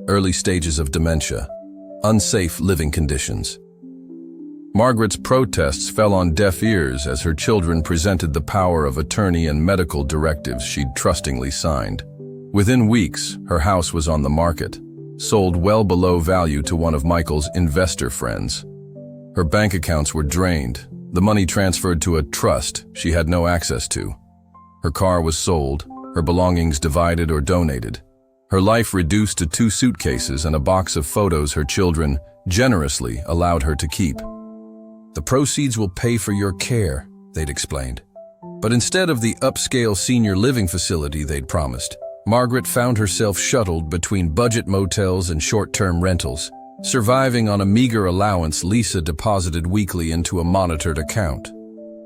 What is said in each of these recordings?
early stages of dementia, unsafe living conditions. Margaret's protests fell on deaf ears as her children presented the power of attorney and medical directives she'd trustingly signed. Within weeks, her house was on the market, sold well below value to one of Michael's investor friends. Her bank accounts were drained, the money transferred to a trust she had no access to. Her car was sold, her belongings divided or donated. Her life reduced to 2 suitcases and a box of photos her children generously allowed her to keep. "The proceeds will pay for your care," they'd explained. But instead of the upscale senior living facility they'd promised, Margaret found herself shuttled between budget motels and short-term rentals, surviving on a meager allowance Lisa deposited weekly into a monitored account.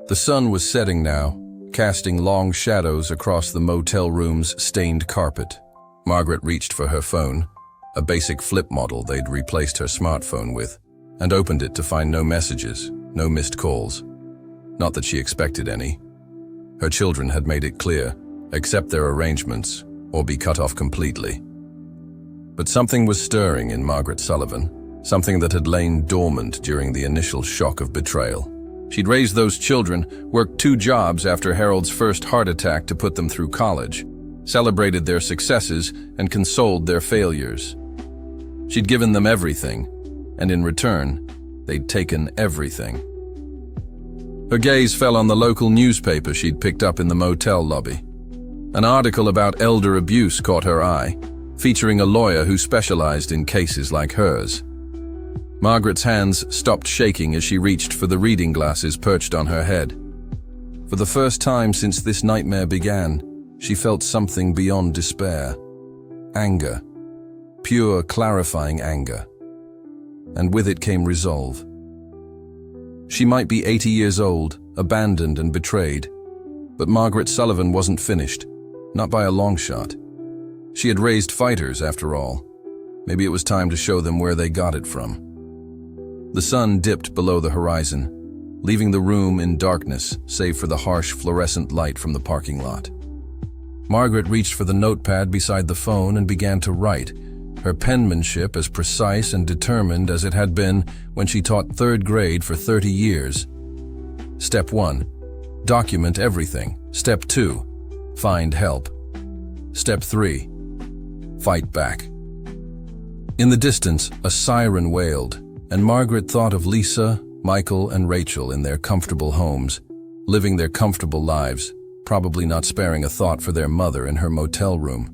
The sun was setting now, casting long shadows across the motel room's stained carpet. Margaret reached for her phone, a basic flip model they'd replaced her smartphone with, and opened it to find no messages, no missed calls. Not that she expected any. Her children had made it clear, accept their arrangements, or be cut off completely. But something was stirring in Margaret Sullivan, something that had lain dormant during the initial shock of betrayal. She'd raised those children, worked 2 jobs after Harold's first heart attack to put them through college, celebrated their successes and consoled their failures. She'd given them everything, and in return, they'd taken everything. Her gaze fell on the local newspaper she'd picked up in the motel lobby. An article about elder abuse caught her eye, featuring a lawyer who specialized in cases like hers. Margaret's hands stopped shaking as she reached for the reading glasses perched on her head. For the first time since this nightmare began, she felt something beyond despair. Anger. Pure, clarifying anger. And with it came resolve. She might be 80 years old, abandoned and betrayed, but Margaret Sullivan wasn't finished, not by a long shot. She had raised fighters, after all. Maybe it was time to show them where they got it from. The sun dipped below the horizon, leaving the room in darkness save for the harsh fluorescent light from the parking lot. Margaret reached for the notepad beside the phone and began to write, her penmanship as precise and determined as it had been when she taught 3rd grade for 30 years. Step 1. Document everything. Step 2. Find help. Step 3. Fight back. In the distance, a siren wailed, and Margaret thought of Lisa, Michael, and Rachel in their comfortable homes, living their comfortable lives, probably not sparing a thought for their mother in her motel room.